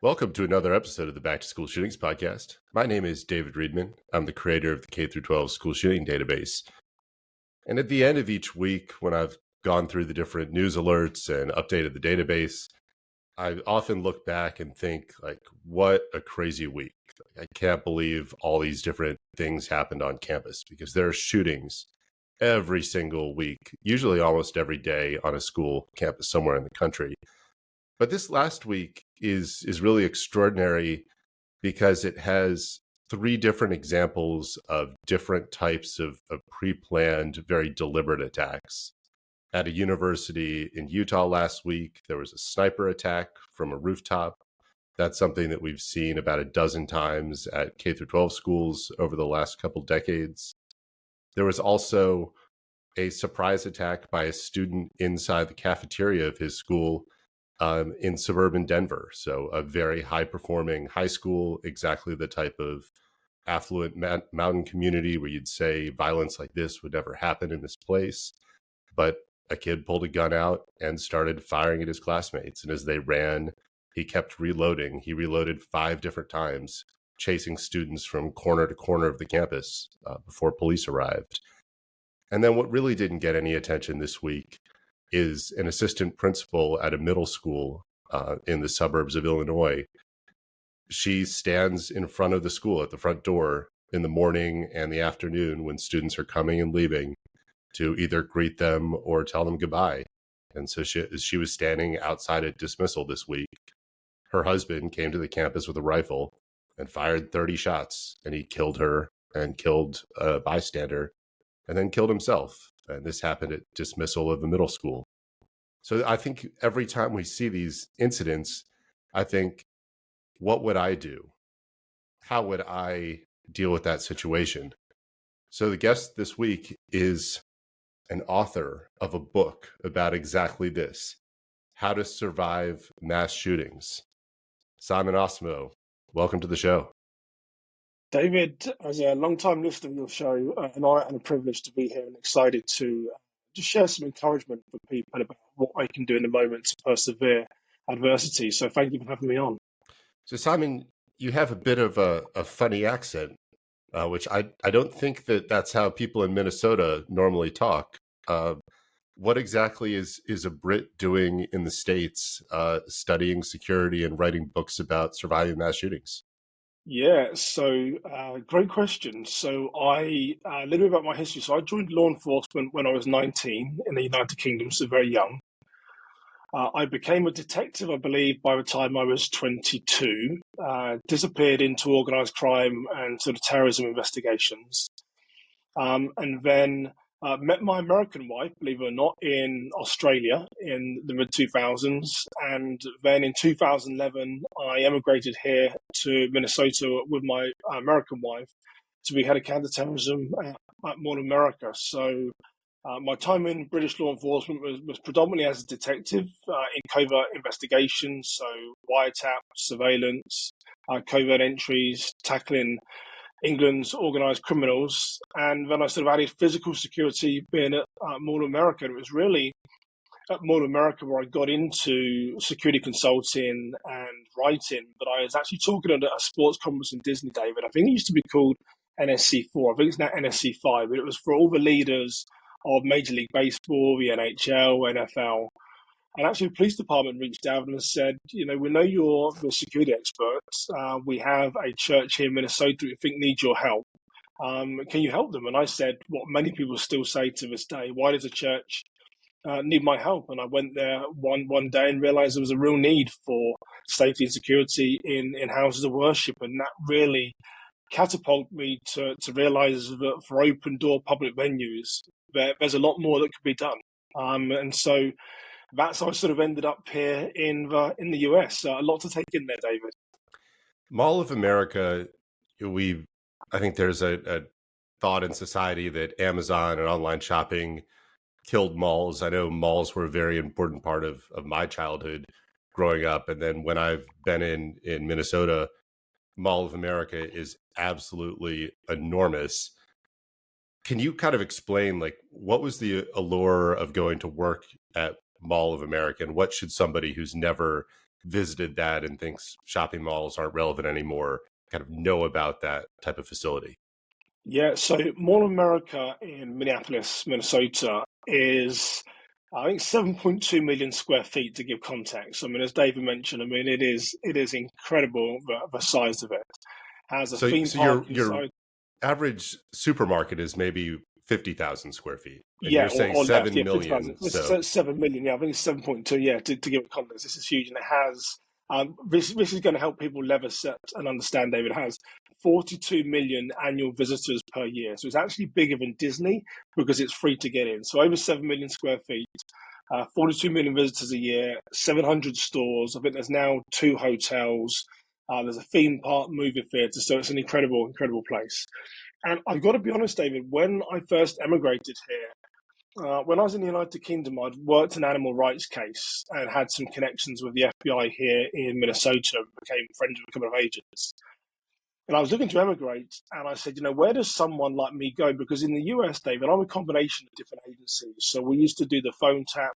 Welcome to another episode of the Back to School Shootings podcast. My name is David Reedman. I'm the creator of the K through 12 school shooting database. And at the end of each week, when I've gone through the different news alerts and updated the database, I often look back and think, like, what a crazy week. I can't believe all these different things happened on campus because there are shootings every single week, usually almost every day on a school campus somewhere in the country. But this last week is really extraordinary because it has three different examples of different types of pre-planned, very deliberate attacks. At a university in Utah last week, there was a sniper attack from a rooftop. That's something that we've seen about a dozen times at K through 12 schools over the last couple decades. There was also a surprise attack by a student inside the cafeteria of his school in suburban Denver. So a very high-performing high school, exactly the type of affluent mountain community where you'd say violence like this would never happen in this place. But a kid pulled a gun out and started firing at his classmates. And as they ran, he kept reloading. He reloaded 5 different times, chasing students from corner to corner of the campus before police arrived. And then what really didn't get any attention this week is an assistant principal at a middle school in the suburbs of Illinois. She stands in front of the school at the front door in the morning and the afternoon when students are coming and leaving to either greet them or tell them goodbye. And so she was standing outside at dismissal this week. Her husband came to the campus with a rifle and fired 30 shots, and he killed her and killed a bystander and then killed himself. And this happened at dismissal of the middle school. So I think every time we see these incidents, I think, what would I do? How would I deal with that situation? So the guest this week is an author of a book about exactly this, how to survive mass shootings. Simon Osmo, welcome to the show. David, as a long-time listener of your show, an honor and a privilege to be here and excited to just share some encouragement for people about what I can do in the moment to persevere adversity. So thank you for having me on. So Simon, you have a bit of a funny accent, which I don't think that's how people in Minnesota normally talk. What exactly is a Brit doing in the States, studying security and writing books about surviving mass shootings? Yeah, so great question. So a little bit about my history. So I joined law enforcement when I was 19 in the United Kingdom, so very young. I became a detective, I believe, by the time I was 22, disappeared into organized crime and sort of terrorism investigations. And then met my American wife, believe it or not, in Australia in the mid 2000s. And then in 2011, I emigrated here to Minnesota with my American wife to be head of counterterrorism at Mall of America. So my time in British law enforcement was predominantly as a detective in covert investigations, so wiretap, surveillance, covert entries, tackling England's organised criminals. And then I sort of added physical security being at Mall of America. And it was really at Mall of America where I got into security consulting and writing. But I was actually talking at a sports conference in Disney, David. I think it used to be called NSC4. I think it's now NSC5. But it was for all the leaders of Major League Baseball, the NHL, NFL. And actually, the police department reached out and said, we know you're the security experts. We have a church here in Minnesota we think needs your help. Can you help them? And I said, what many people still say to this day, why does a church need my help? And I went there one day and realized there was a real need for safety and security in houses of worship. And that really catapulted me to realize that for open door public venues, there's a lot more that could be done. And so that's how I sort of ended up here in the US. A lot to take in there, David. Mall of America, I think there's a thought in society that Amazon and online shopping killed malls. I know malls were a very important part of my childhood growing up. And then when I've been in Minnesota, Mall of America is absolutely enormous. Can you kind of explain, like, what was the allure of going to work at Mall of America, and what should somebody who's never visited that and thinks shopping malls aren't relevant anymore kind of know about that type of facility? Yeah, so Mall of America in Minneapolis, Minnesota is, I think, 7.2 million square feet to give context. I mean, as David mentioned, I mean, it is incredible the size of it. Has a theme So park your inside. average supermarket is maybe 50,000 square feet, and Yeah, you're saying or less. Yeah, 7 50,000. million. This So is 7 million. Yeah, I think it's 7.2. Yeah, to give it context, this is huge, and it has. This is going to help people level set and understand. David, it has 42 million annual visitors per year, so it's actually bigger than Disney because it's free to get in. So over 7 million square feet, 42 million visitors a year, 700 stores. I think there's now 2 hotels. There's a theme park, movie theatre, so it's an incredible, incredible place. And I've got to be honest, David, when I first emigrated here, when I was in the United Kingdom, I'd worked an animal rights case and had some connections with the FBI here in Minnesota, became friends with a couple of agents. And I was looking to emigrate, and I said, where does someone like me go? Because in the US, David, I'm a combination of different agencies. So we used to do the phone tap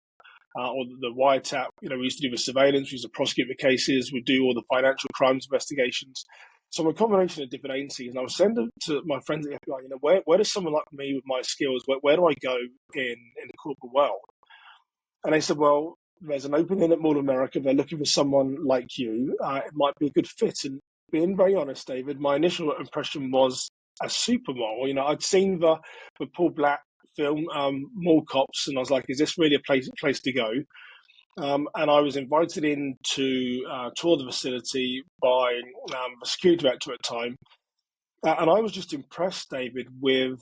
or the wiretap. We used to do the surveillance, we used to prosecute the cases, we do all the financial crimes investigations. So I'm a combination of different agencies, and I was saying to my friends at the FBI, where does someone like me with my skills, where do I go in the corporate world? And they said, well, there's an opening at Mall of America. They're looking for someone like you. It might be a good fit. And being very honest, David, my initial impression was a supermall. I'd seen the Paul Black film, Mall Cops, and I was like, is this really a place to go? And I was invited in to tour the facility by the security director at the time. And I was just impressed, David, with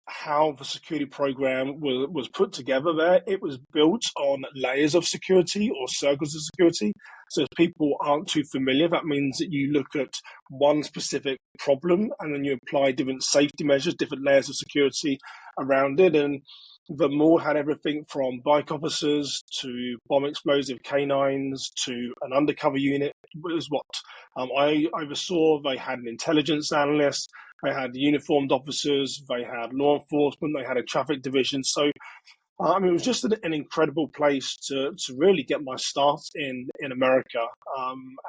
how the security program was put together there. It was built on layers of security or circles of security. So if people aren't too familiar, that means that you look at one specific problem and then you apply different safety measures, different layers of security around it. And the mall had everything from bike officers to bomb explosive canines to an undercover unit was what I oversaw. They had an intelligence analyst, they had uniformed officers, they had law enforcement, they had a traffic division. So, it was just an incredible place to really get my start in America.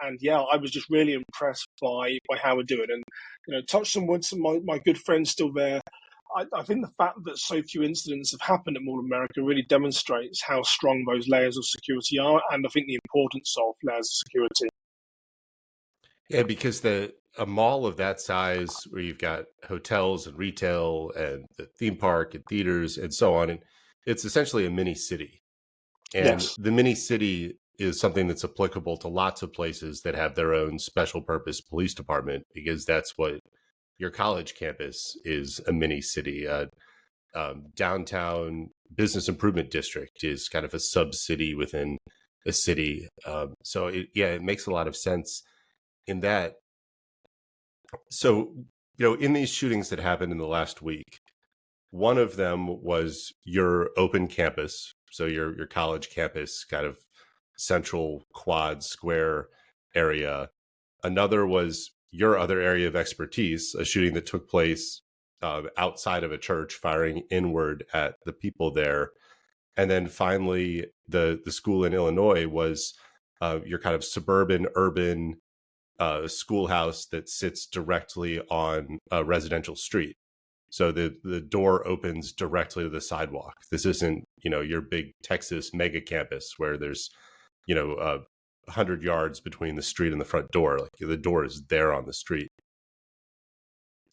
And yeah, I was just really impressed by how we're doing. And, touch some wood, my good friends still there. I think the fact that so few incidents have happened at Mall of America really demonstrates how strong those layers of security are, and I think the importance of layers of security. yeah, because a mall of that size where you've got hotels and retail and the theme park and theaters and so on, and it's essentially a mini city. And Yes. the mini city is something that's applicable to lots of places that have their own special purpose police department, because that's what your college campus is, a mini city. Downtown business improvement district is kind of a sub city within a city. It makes a lot of sense in that. So, in these shootings that happened in the last week, one of them was your open campus. So your college campus, kind of central quad square area. Another was your other area of expertise, a shooting that took place outside of a church, firing inward at the people there. And then finally, the school in Illinois was your kind of suburban, urban schoolhouse that sits directly on a residential street. So the door opens directly to the sidewalk. This isn't, your big Texas mega campus where there's, 100 yards between the street and the front door. Like the door is there on the street.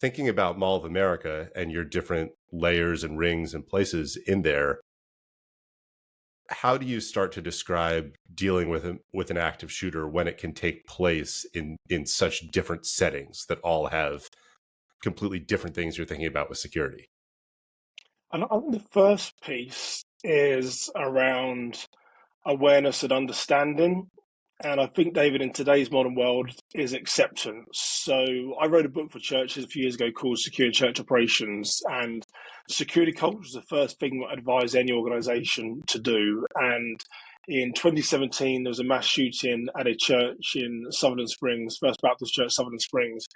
Thinking about Mall of America and your different layers and rings and places in there, how do you start to describe dealing with an active shooter when it can take place in such different settings that all have completely different things you're thinking about with security? And I think the first piece is around awareness and understanding. And I think, David, in today's modern world, is acceptance. So I wrote a book for churches a few years ago called Secure Church Operations. And security culture is the first thing I advise any organization to do. And in 2017, there was a mass shooting at a church in Sutherland Springs, First Baptist Church, Sutherland Springs.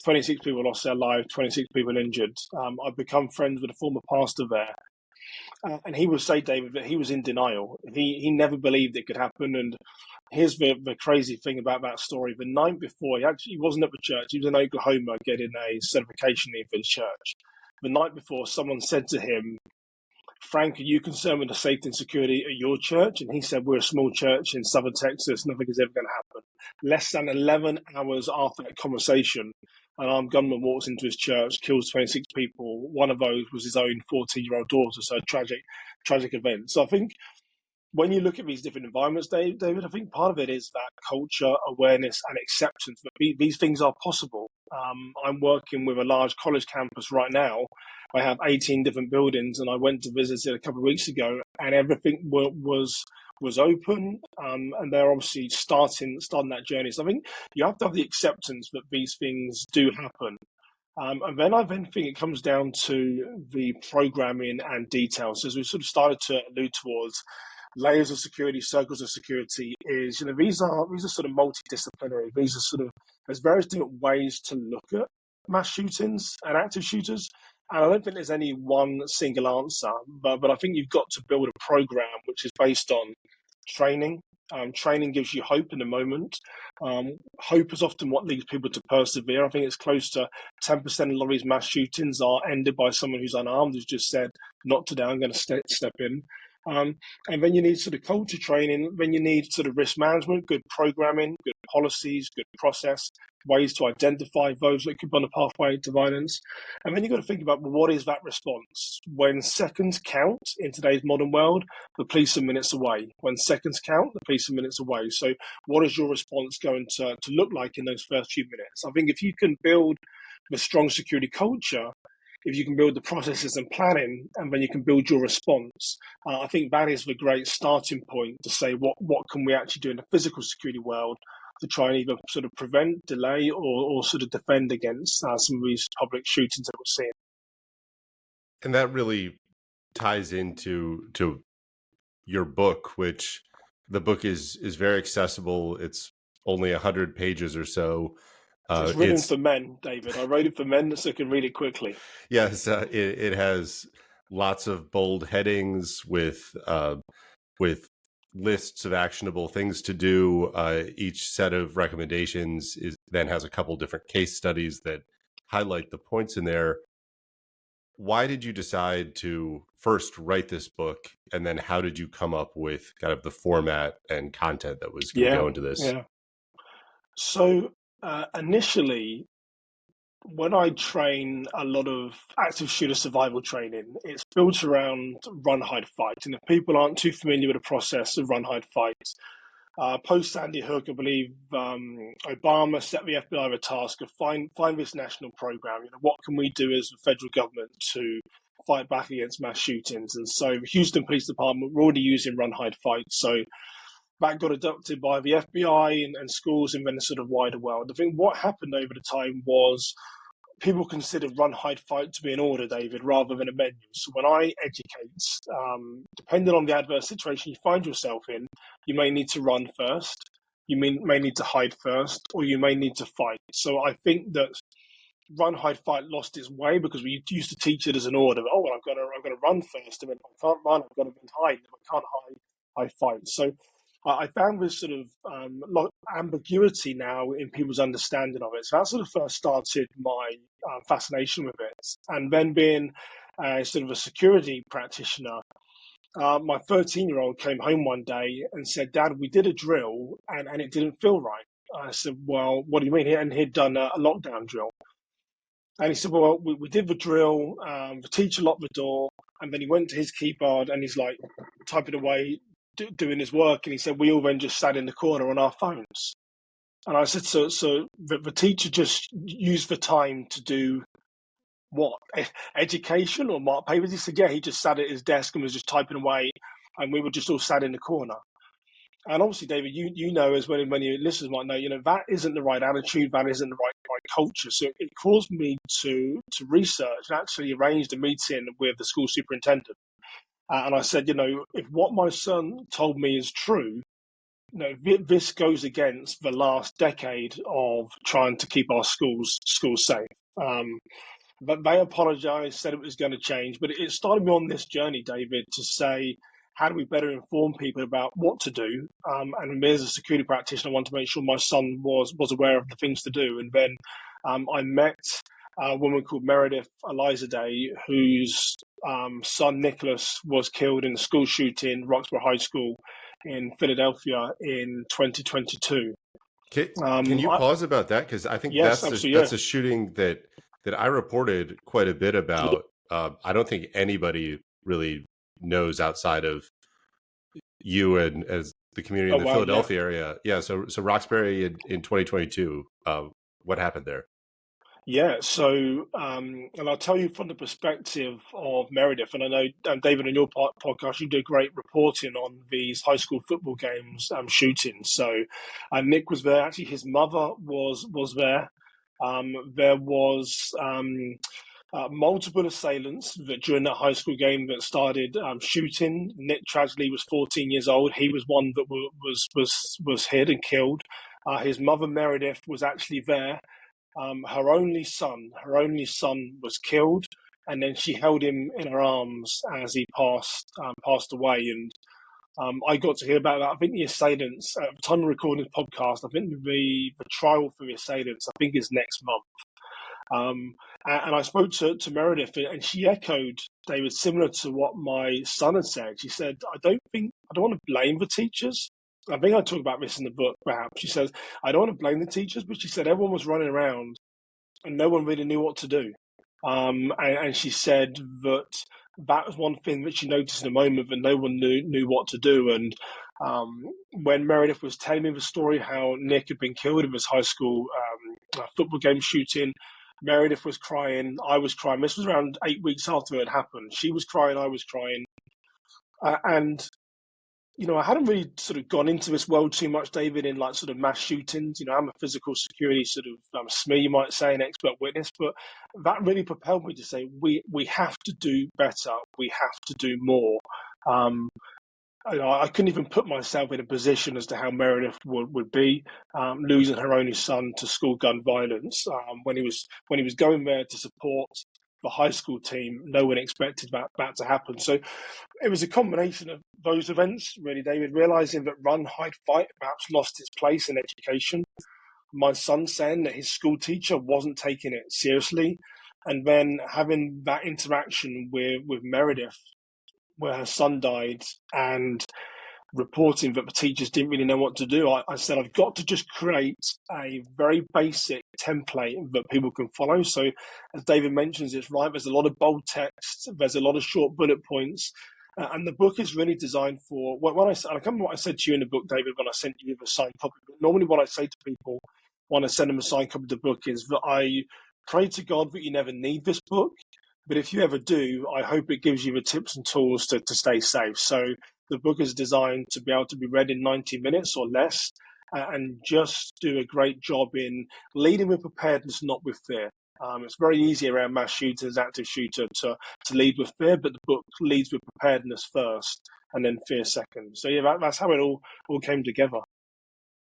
26 people lost their lives, 26 people injured. I've become friends with a former pastor there. And he would say, David, that he was in denial. He never believed it could happen. And here's the crazy thing about that story. The night before, he wasn't at the church. He was in Oklahoma getting a certification for the church. The night before, someone said to him, Frank, are you concerned with the safety and security at your church? And he said, we're a small church in southern Texas. Nothing is ever going to happen. Less than 11 hours after that conversation, an armed gunman walks into his church, kills 26 people. One of those was his own 14-year-old daughter. So a tragic event. So I think when you look at these different environments, David, I think part of it is that culture, awareness, and acceptance that these things are possible. I'm working with a large college campus right now. I have 18 different buildings, and I went to visit it a couple of weeks ago, and everything was open, and they're obviously starting that journey. So I think you have to have the acceptance that these things do happen. And then I think it comes down to the programming and details. As we sort of started to allude towards, layers of security, circles of security is, these are sort of multidisciplinary. These are sort of, there's various different ways to look at mass shootings and active shooters. And I don't think there's any one single answer, but I think you've got to build a program which is based on training. Training gives you hope in the moment. Hope is often what leads people to persevere. I think it's close to 10% of a lot of these mass shootings are ended by someone who's unarmed, who's just said, not today, I'm going to step in. And then you need sort of culture training, then you need sort of risk management, good programming, good policies, good process, ways to identify those that could be on the pathway to violence. And then you've got to think about, well, what is that response? When seconds count in today's modern world, the police are minutes away. When seconds count, the police are minutes away. So what is your response going to look like in those first few minutes? I think if you can build a strong security culture, if you can build the processes and planning, and then you can build your response, I think that is the great starting point to say what can we actually do in the physical security world to try and either sort of prevent, delay, or sort of defend against some of these public shootings that we're seeing. And that really ties into your book, which the book is very accessible. It's only 100 pages or so. It's written for men, David. I wrote it for men so I can read it quickly. Yes, it has lots of bold headings with lists of actionable things to do. Each set of recommendations then has a couple different case studies that highlight the points in there. Why did you decide to first write this book, and then how did you come up with kind of the format and content that was going to go into this? Yeah. So initially, when I train a lot of active shooter survival training, it's built around run, hide, fight. And if people aren't too familiar with the process of run, hide, fight, post Sandy Hook, I believe Obama set the FBI the task of find this national program. What can we do as the federal government to fight back against mass shootings? And so the Houston Police Department were already using run, hide, fight. So that got adopted by the FBI and schools and then the sort of wider world. I think what happened over the time was people considered run, hide, fight to be an order, David, rather than a menu. So when I educate, depending on the adverse situation you find yourself in, you may need to run first, you may need to hide first, or you may need to fight. So I think that run, hide, fight lost its way because we used to teach it as an order. Oh, well, I've got to run first, and if I can't run, I've got to hide. If I can't hide, I fight. So I found this sort of ambiguity now in people's understanding of it. So that sort of first started my fascination with it. And then being sort of a security practitioner, my 13-year-old came home one day and said, Dad, we did a drill and it didn't feel right. I said, well, what do you mean? And he'd done a lockdown drill. And he said, well, we did the drill, the teacher locked the door, and then he went to his keyboard and he's like typing away, doing his work, and he said we all then just sat in the corner on our phones. And I said, so the teacher just used the time to do what? Education or mark papers? He said, yeah, he just sat at his desk and was just typing away, and we were just all sat in the corner. And obviously, David, you know as well, many listeners might know, that isn't the right attitude, that isn't the right culture. So it caused me to research and actually arranged a meeting with the school superintendent. And I said, if what my son told me is true, this goes against the last decade of trying to keep our schools safe. But they apologized, said it was going to change. But it started me on this journey, David, to say, how do we better inform people about what to do? And me as a security practitioner, I wanted to make sure my son was aware of the things to do. And then I met a woman called Meredith Elizaday, whose son Nicholas was killed in a school shooting, Roxborough High School in Philadelphia in 2022. Can you pause about that? Because I think Yes, absolutely. that's a shooting that I reported quite a bit about. I don't think anybody really knows outside of you and as the community in the Philadelphia area. Yeah. So Roxbury in 2022. What happened there? Yeah, so and I'll tell you from the perspective of Meredith, and I know David, on your podcast, you do great reporting on these high school football games shootings. So Nick was there. Actually, his mother was there. There was multiple assailants that during that high school game that started shooting. Nick tragically was 14 years old. He was one that was hit and killed. His mother Meredith was actually there. Her only son was killed, and then she held him in her arms as he passed away. And I got to hear about that. I think the assailants, at the time of recording this podcast, I think the trial for the assailants, I think, is next month. And I spoke to Meredith, and she echoed, David, similar to what my son had said. She said, I don't want to blame the teachers. I think I talk about this in the book, perhaps. She says, I don't want to blame the teachers, but she said everyone was running around and no one really knew what to do. And she said that was one thing that she noticed in a moment, that no one knew what to do. And when Meredith was telling me the story, how Nick had been killed in this high school football game shooting, Meredith was crying, I was crying. This was around 8 weeks after it had happened. She was crying, I was crying. And I hadn't really sort of gone into this world too much, David, in like sort of mass shootings. I'm a physical security sort of SME, you might say, an expert witness, but that really propelled me to say, we have to do better. We have to do more. I couldn't even put myself in a position as to how Meredith would be losing her only son to school gun violence when he was going there to support the high school team. No one expected that to happen. So it was a combination of those events, really, David, realizing that run, hide, fight perhaps lost its place in education. My son saying that his school teacher wasn't taking it seriously. And then having that interaction with Meredith, where her son died, and reporting that the teachers didn't really know what to do, I said, I've got to just create a very basic template that people can follow. So as David mentions, it's right, there's a lot of bold text, there's a lot of short bullet points, and the book is really designed for, I can't remember what I said to you in the book, David, when I sent you the signed copy, but normally what I say to people when I send them a signed copy of the book is that I pray to God that you never need this book, but if you ever do, I hope it gives you the tips and tools to stay safe. So the book is designed to be able to be read in 90 minutes or less, and just do a great job in leading with preparedness, not with fear. It's very easy around mass shooters, active shooter, to lead with fear, but the book leads with preparedness first and then fear second. So yeah, that's how it all came together.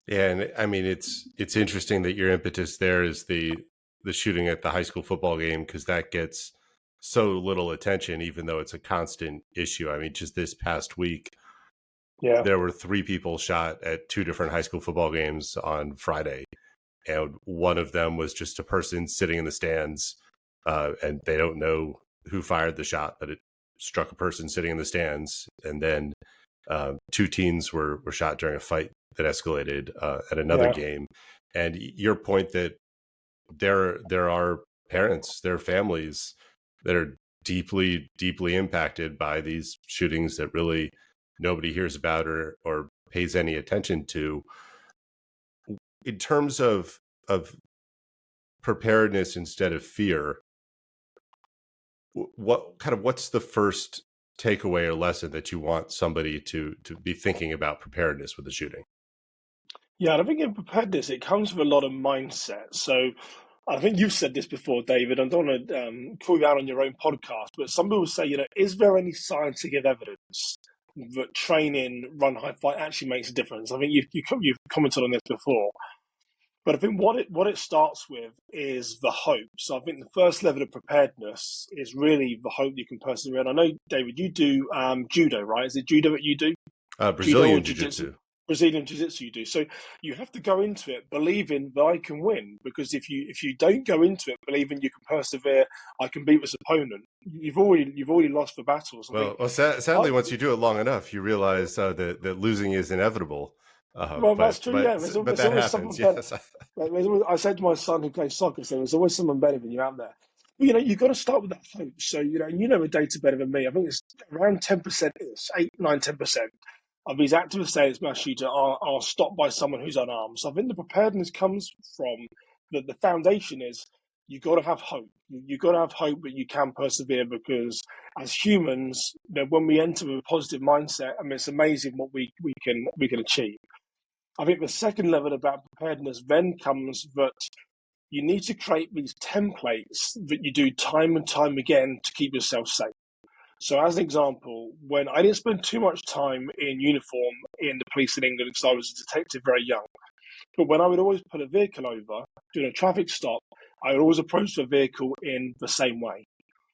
Yeah, and I mean, it's interesting that your impetus there is the shooting at the high school football game, because that gets so little attention, even though it's a constant issue. I mean, just this past week, there were 3 people shot at 2 different high school football games on Friday. And one of them was just a person sitting in the stands, and they don't know who fired the shot, but it struck a person sitting in the stands. And then 2 teens were shot during a fight that escalated at another game. And your point that there are parents, there are families that are deeply, deeply impacted by these shootings that really nobody hears about or pays any attention to. In terms of preparedness instead of fear, what's the first takeaway or lesson that you want somebody to be thinking about preparedness with the shooting? Yeah, I think in preparedness, it comes with a lot of mindset. So I think you've said this before, David. I don't want to call you out on your own podcast, but some people say, is there any scientific evidence that training, run, hide, fight actually makes a difference? I think you've commented on this before. But I think what it starts with is the hope. So I think the first level of preparedness is really the hope you can persevere. And I know, David, you do judo, right? Is it judo that you do? Judo or Brazilian jiu-jitsu? jiu-jitsu. Brazilian jiu-jitsu you do. So you have to go into it believing that I can win. Because if you don't go into it believing you can persevere, I can beat this opponent, you've already lost the battles. I think Sadly, once you do it long enough, you realize that losing is inevitable. well, that's true. Yeah, But there's that always happens. someone better. Yes. I said to my son who plays soccer, so there's always someone better than you out there. But, you've got to start with that hope. So a data better than me. I think it's around 10%, it's 8, 9, 10% of these active states mass shooter are stopped by someone who's unarmed. So I think the preparedness comes from the foundation is you've got to have hope. You've got to have hope that you can persevere because as humans, when we enter with a positive mindset, I mean, it's amazing what we can achieve. I think the second level about preparedness then comes that you need to create these templates that you do time and time again to keep yourself safe. So, as an example, when I didn't spend too much time in uniform in the police in England because I was a detective very young, but when I would always put a vehicle over during a traffic stop, I would always approach the vehicle in the same way.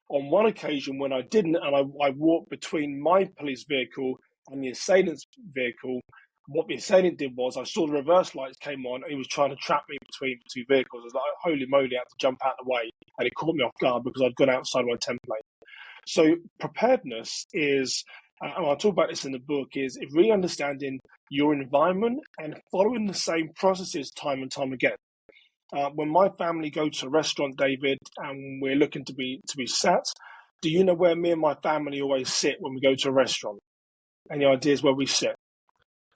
On one occasion, when I didn't, and I walked between my police vehicle and the assailant's vehicle, what the assailant did was I saw the reverse lights came on and he was trying to trap me between the two vehicles. I was like, holy moly, I had to jump out of the way. And it caught me off guard because I'd gone outside my template. So preparedness is, and I'll talk about this in the book, is really understanding your environment and following the same processes time and time again. When my family go to a restaurant, David, and we're looking to be sat, do you know where me and my family always sit when we go to a restaurant? Any ideas where we sit?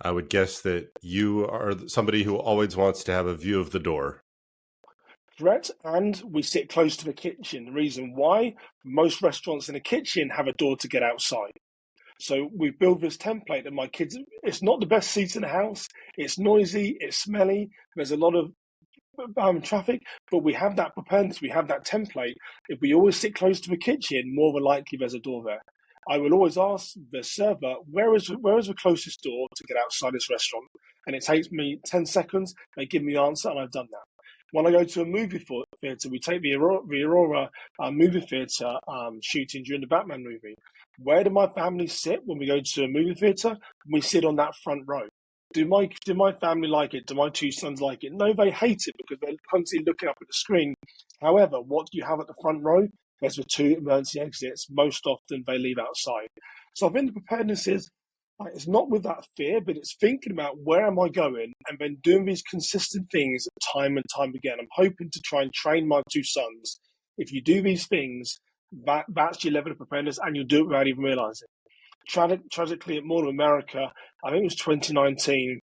I would guess that you are somebody who always wants to have a view of the door. Correct. And we sit close to the kitchen. The reason why most restaurants in the kitchen have a door to get outside. So we build this template that my kids, it's not the best seat in the house. It's noisy, it's smelly. There's a lot of traffic, but we have that preparedness, we have that template. If we always sit close to the kitchen, more than likely there's a door there. I will always ask the server, where is the closest door to get outside this restaurant? And it takes me 10 seconds. They give me the answer, and I've done that. When I go to a movie theatre, we take the Aurora movie theatre shooting during the Batman movie. Where do my family sit when we go to a movie theatre? We sit on that front row. Do my family like it? Do my two sons like it? No, they hate it because they're constantly looking up at the screen. However, what do you have at the front row? There's the two emergency exits. Most often they leave outside. So I think the preparedness is it's not with that fear, but it's thinking about where am I going and then doing these consistent things time and time again. I'm hoping to try and train my two sons. If you do these things, that's your level of preparedness, and you'll do it without even realizing. Tragically, at Mall of America, I think it was 2019.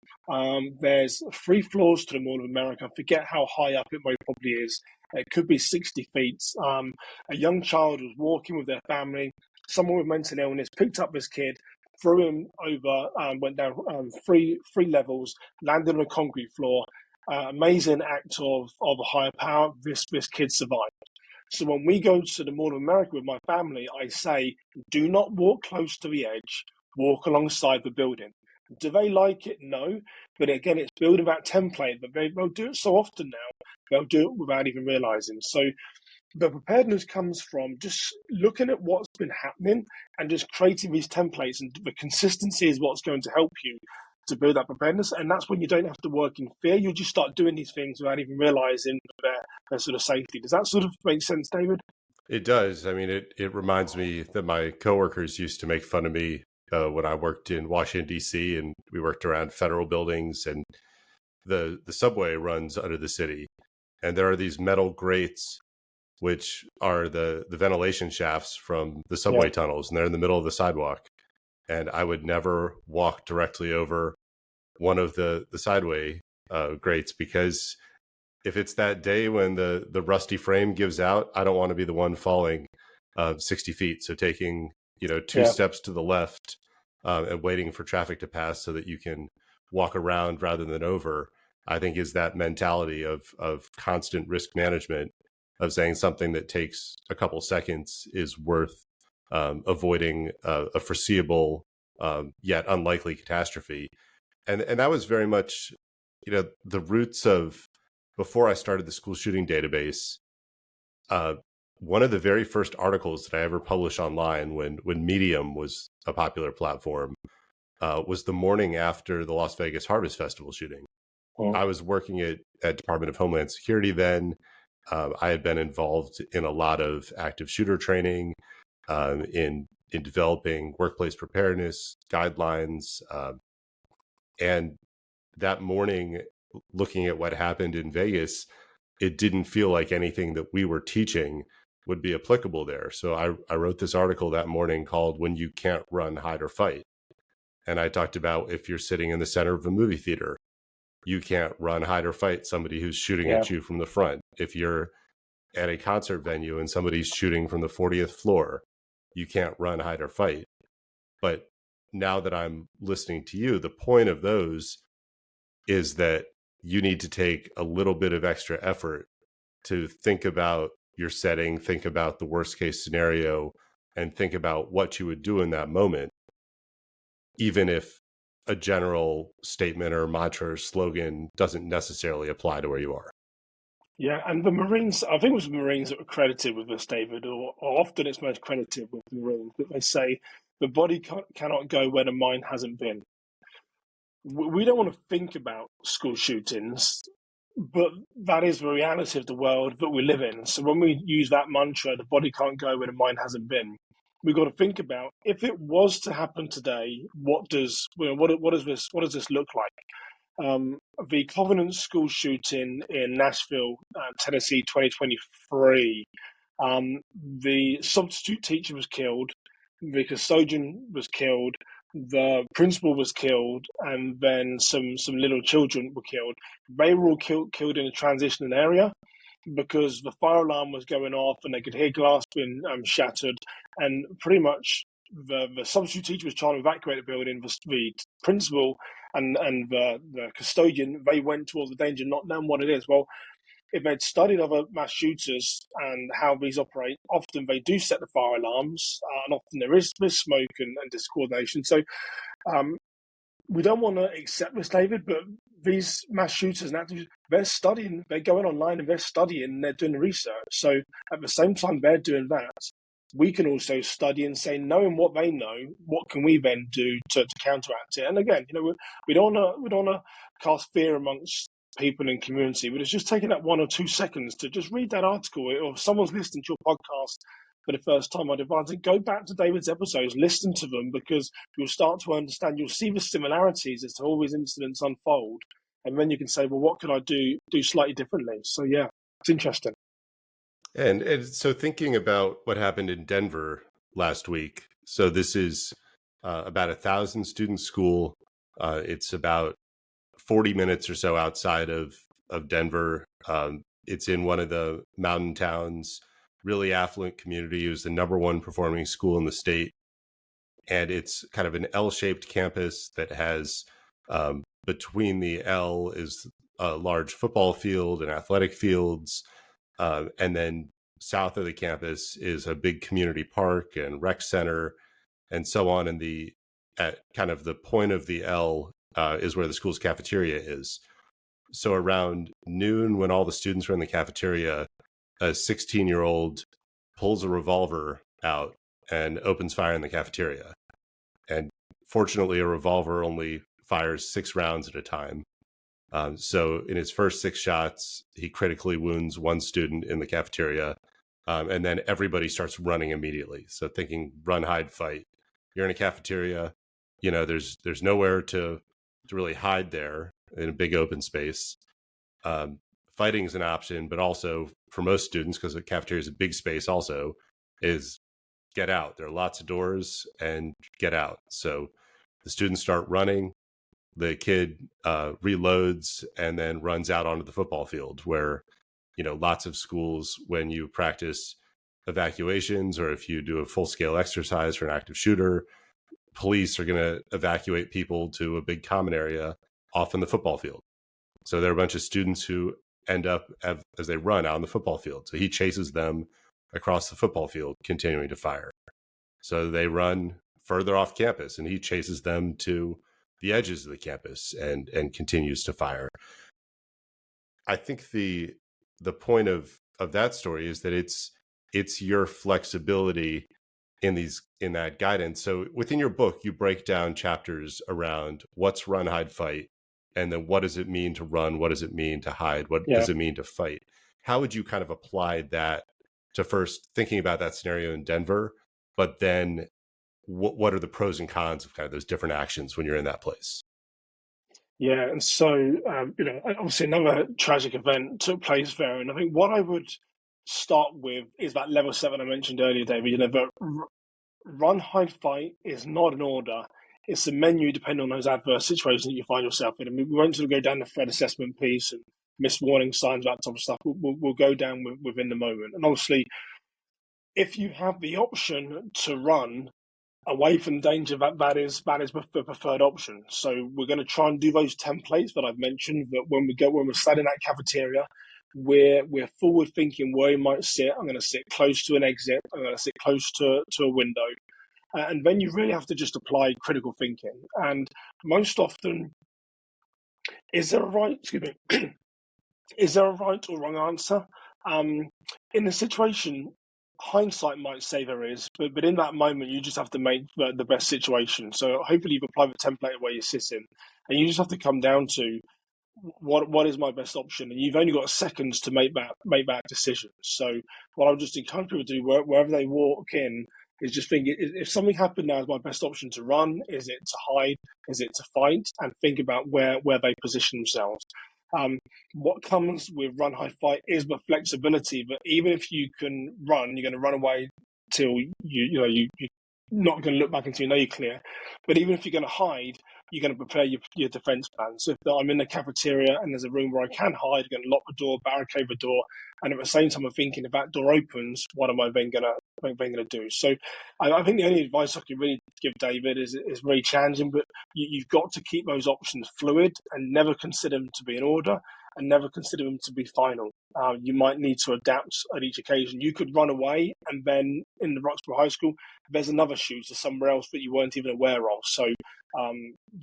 There's 3 floors to the Mall of America. I forget how high up it probably is. It could be 60 feet. A young child was walking with their family. Someone with mental illness picked up this kid, threw him over, went down three levels, landed on a concrete floor. Amazing act of a higher power. This kid survived. So when we go to the Mall of America with my family, I say, do not walk close to the edge, walk alongside the building. Do they like it? No. But again, it's building that template, but they'll do it so often now, they'll do it without even realizing. So the preparedness comes from just looking at what's been happening and just creating these templates, and the consistency is what's going to help you to build that preparedness. And that's when you don't have to work in fear. You just start doing these things without even realizing their sort of safety. Does that sort of make sense, David? It does. I mean, it reminds me that my coworkers used to make fun of me when I worked in Washington, D.C., and we worked around federal buildings, and the subway runs under the city. And there are these metal grates, which are the ventilation shafts from the subway tunnels, and they're in the middle of the sidewalk. And I would never walk directly over one of the sideway grates, because if it's that day when the rusty frame gives out, I don't want to be the one falling 60 feet. So taking, two steps to the left and waiting for traffic to pass so that you can walk around rather than over, I think is that mentality of constant risk management, of saying something that takes a couple seconds is worth avoiding a foreseeable yet unlikely catastrophe. And that was very much, the roots of before I started the school shooting database, uh, one of the very first articles that I ever published online when Medium was a popular platform was the morning after the Las Vegas Harvest Festival shooting. I was working at Department of Homeland Security then. I had been involved in a lot of active shooter training, in developing workplace preparedness guidelines, and that morning, looking at what happened in Vegas, it didn't feel like anything that we were teaching would be applicable there. So I wrote this article that morning called "When You Can't Run, Hide or Fight," and I talked about if you're sitting in the center of a movie theater, you can't run, hide, or fight somebody who's shooting at you from the front. If you're at a concert venue and somebody's shooting from the 40th floor, you can't run, hide, or fight. But now that I'm listening to you, the point of those is that you need to take a little bit of extra effort to think about your setting, think about the worst case scenario, and think about what you would do in that moment, even if a general statement or mantra or slogan doesn't necessarily apply to where you are. Yeah, and the Marines, I think it was the Marines that were credited with this, David, or often it's most credited with the Marines, that they say the body cannot go where the mind hasn't been. We don't want to think about school shootings, but that is the reality of the world that we live in. So when we use that mantra, the body can't go where the mind hasn't been, we've got to think about, if it was to happen today, what does this look like? The Covenant school shooting in Nashville, Tennessee, 2023. The substitute teacher was killed, the custodian was killed, the principal was killed, and then some little children were killed. They were all killed in a transition area because the fire alarm was going off and they could hear glass being shattered, and pretty much the substitute teacher was trying to evacuate the building. The principal and the custodian, they went towards the danger, not knowing what it is. Well, if they'd studied other mass shooters and how these operate, often they do set the fire alarms, and often there is smoke and discoordination. So we don't want to accept this, David, but these mass shooters and activists, they're studying, they're going online and they're studying, and they're doing research. So at the same time they're doing that, we can also study and say, knowing what they know, what can we then do to counteract it? And again, we don't want to cast fear amongst people in community, but it's just taking that 1 or 2 seconds to just read that article, or if someone's listening to your podcast for the first time, I'd advise it, go back to David's episodes, listen to them, because you'll start to understand, you'll see the similarities as to all these incidents unfold, and then you can say, well, what could I do slightly differently? So yeah, it's interesting. And so thinking about what happened in Denver last week, so this is about 1,000 student school. It's about 40 minutes or so outside of Denver. It's in one of the mountain towns, really affluent community. It was the #1 performing school in the state. And it's kind of an L-shaped campus that has, between the L is a large football field and athletic fields. And then south of the campus is a big community park and rec center and so on. And at kind of the point of the L is where the school's cafeteria is. So around noon, when all the students were in the cafeteria, a 16-year-old pulls a revolver out and opens fire in the cafeteria. And fortunately, a revolver only fires 6 rounds at a time. So in his first 6 shots, he critically wounds 1 student in the cafeteria. And then everybody starts running immediately. So thinking run, hide, fight. You're in a cafeteria, there's nowhere to really hide there in a big open space. Fighting is an option, but also for most students, because the cafeteria is a big space also, is get out. There are lots of doors and get out. So the students start running. The kid reloads and then runs out onto the football field where, lots of schools, when you practice evacuations or if you do a full-scale exercise for an active shooter, police are going to evacuate people to a big common area off in the football field. So there are a bunch of students who end up as they run out on the football field. So he chases them across the football field, continuing to fire. So they run further off campus and he chases them to the edges of the campus and continues to fire. I think the point of that story is that it's your flexibility in that guidance. So within your book, you break down chapters around what's run, hide, fight, and then what does it mean to run? What does it mean to hide? What Yeah. does it mean to fight? How would you kind of apply that to first thinking about that scenario in Denver, but then what are the pros and cons of kind of those different actions when you're in that place? Yeah, and so obviously another tragic event took place there, and I think what I would start with is that level 7 I mentioned earlier, David. The run, hide, fight is not an order; it's a menu depending on those adverse situations that you find yourself in. I mean, we won't sort of go down the threat assessment piece and missed warning signs, that type of stuff. We'll go down within the moment, and obviously, if you have the option to run away from danger, that is the preferred option. So we're going to try and do those templates that I've mentioned. That when we're sat in that cafeteria, we're forward thinking where you might sit. I'm going to sit close to an exit. I'm going to sit close to a window, and then you really have to just apply critical thinking. And most often, is there a right? Excuse me. Is there a right or wrong answer? In the situation, hindsight might say there is, but in that moment, you just have to make the best situation. So hopefully, you've applied the template where you're sitting, and you just have to come down to what is my best option, and you've only got seconds to make that decision. So what I would just encourage people to do wherever they walk in is just think, if something happened now, is my best option to run? Is it to hide? Is it to fight? And think about where they position themselves. What comes with run, hide, fight is the flexibility. But even if you can run, you're going to run away till you're not going to look back until you know you're clear. But even if you're going to hide, you're going to prepare your defense plan. So if I'm in the cafeteria and there's a room where I can hide, I'm going to lock the door, barricade the door, and at the same time I'm thinking, if that door opens, what am I then going to do? So I think the only advice I can really give David is very challenging, but you've got to keep those options fluid and never consider them to be an order and never consider them to be final. You might need to adapt at each occasion. You could run away, and then in the Roxborough High School, there's another shooter somewhere else that you weren't even aware of. So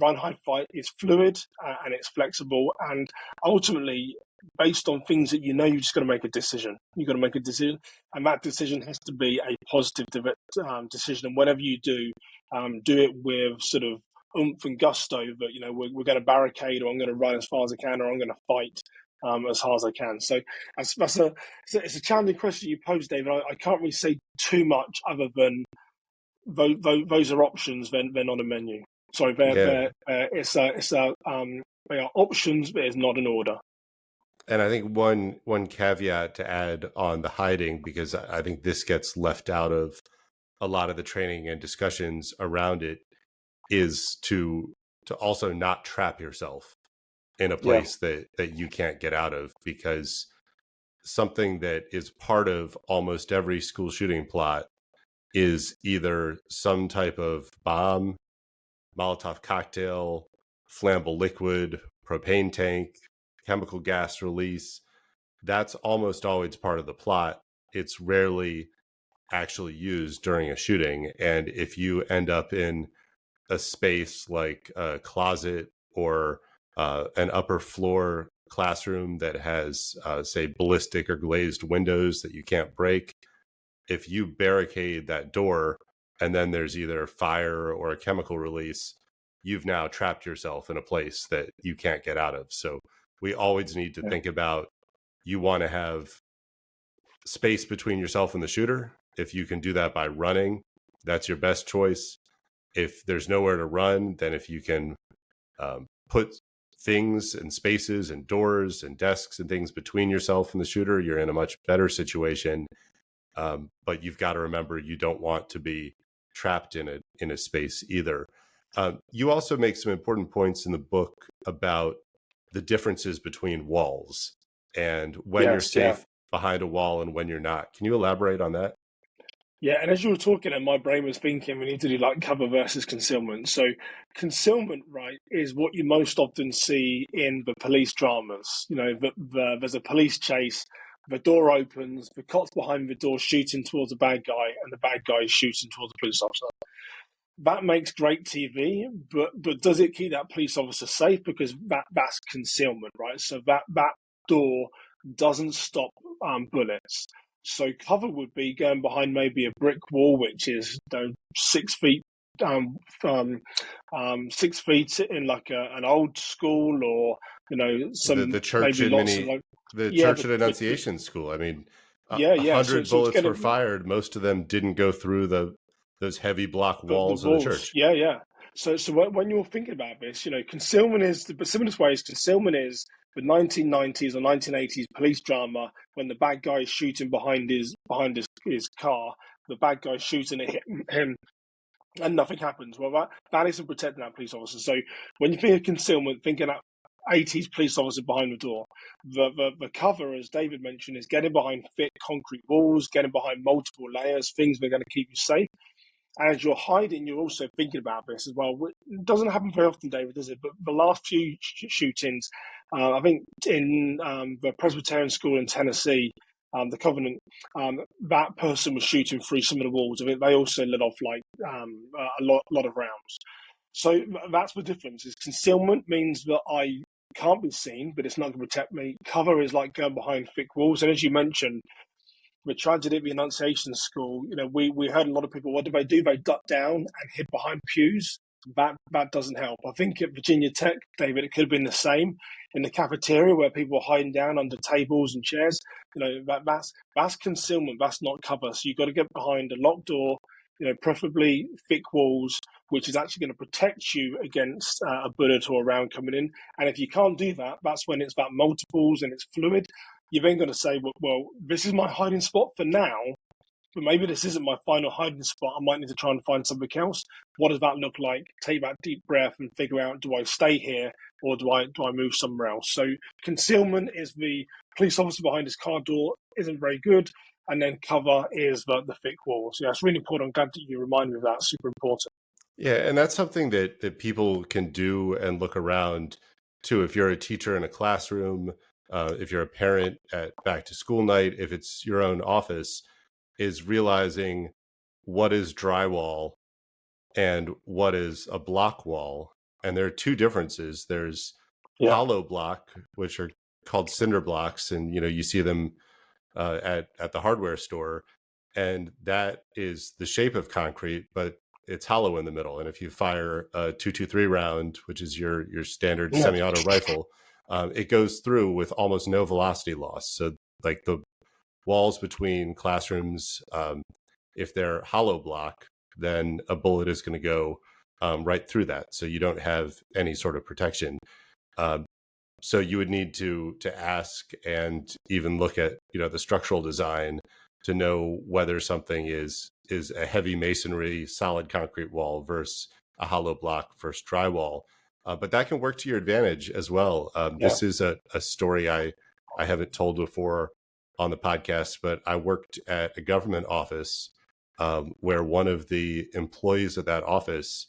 run, hide, fight is fluid and it's flexible, and ultimately, based on things that you know, you've just got to make a decision. You've got to make a decision, and that decision has to be a positive decision. And whatever you do it with sort of oomph and gusto that, we're going to barricade, or I'm going to run as far as I can, or I'm going to fight as hard as I can. So it's a challenging question you posed, David. I can't really say too much other than those are options. They're not a menu. Sorry, they are options, but it's not an order. And I think one caveat to add on the hiding, because I think this gets left out of a lot of the training and discussions around it, is to also not trap yourself in a place that you can't get out of, because something that is part of almost every school shooting plot is either some type of bomb, Molotov cocktail, flammable liquid, propane tank, chemical gas release. That's almost always part of the plot. It's rarely actually used during a shooting. And if you end up in a space like a closet or an upper floor classroom that has, say, ballistic or glazed windows that you can't break, if you barricade that door and then there's either fire or a chemical release, you've now trapped yourself in a place that you can't get out of. So we always need to think about, you want to have space between yourself and the shooter. If you can do that by running, that's your best choice. If there's nowhere to run, then if you can put things and spaces and doors and desks and things between yourself and the shooter, you're in a much better situation. But you've got to remember, you don't want to be trapped in a space either. You also make some important points in the book about the differences between walls and when you're safe behind a wall and when you're not. Can you elaborate on that? Yeah, and as you were talking, and my brain was thinking, we need to do like cover versus concealment. So, concealment, right, is what you most often see in the police dramas. There's a police chase, the door opens, the cop's behind the door shooting towards a bad guy, and the bad guy is shooting towards the police officer. That makes great TV, but does it keep that police officer safe? Because that's concealment, right? So that door doesn't stop bullets. So cover would be going behind maybe a brick wall, which is 6 feet, 6 feet in like an old school, or The some church maybe in lots of many like the yeah, church at Annunciation School. I mean, a yeah. So hundred it's bullets were getting fired. Most of them didn't go through those heavy block the walls of the walls. church. Yeah. So when you're thinking about this, concealment is the simplest way is concealment is the 1990s or 1980s police drama when the bad guy is shooting behind his car, the bad guy shooting at him, and nothing happens. Well, that isn't protecting that police officer. So when you think of concealment, thinking that 80s police officer behind the door, the cover, as David mentioned, is getting behind thick concrete walls, getting behind multiple layers, things that are going to keep you safe. And as you're hiding, you're also thinking about this as well. It doesn't happen very often, David, does it? But the last few shootings, I think in the Presbyterian school in Tennessee, the Covenant, that person was shooting through some of the walls. I think they also let off like a lot of rounds. So that's the difference. Is concealment means that I can't be seen, but it's not going to protect me. Cover is like going behind thick walls. And as you mentioned, the tragedy at the Annunciation School, we heard a lot of people, what do? They duck down and hid behind pews. That doesn't help. I think at Virginia Tech, David, it could have been the same in the cafeteria where people were hiding down under tables and chairs. That's concealment. That's not cover. So you've got to get behind a locked door, preferably thick walls, which is actually going to protect you against a bullet or a round coming in. And if you can't do that, that's when it's about multiples and it's fluid. You're then going to say, well, this is my hiding spot for now, but maybe this isn't my final hiding spot. I might need to try and find something else. What does that look like? Take that deep breath and figure out, do I stay here or do I move somewhere else? So concealment is the police officer behind his car door isn't very good. And then cover is the thick walls. Yeah, it's really important. I'm glad that you remind me of that. It's super important. Yeah, and that's something that people can do and look around too. If you're a teacher in a classroom, if you're a parent at back to school night, if it's your own office, is realizing what is drywall and what is a block wall. And there are two differences. There's hollow block, which are called cinder blocks, and you see them at the hardware store, and that is the shape of concrete, but it's hollow in the middle. And if you fire a 223 round, which is your standard semi-auto rifle, it goes through with almost no velocity loss. So like the walls between classrooms, if they're hollow block, then a bullet is going to go right through that. So you don't have any sort of protection. So you would need to ask and even look at the structural design to know whether something is a heavy masonry solid concrete wall versus a hollow block versus drywall. But that can work to your advantage as well. This is a story I haven't told before on the podcast, but I worked at a government office where one of the employees of that office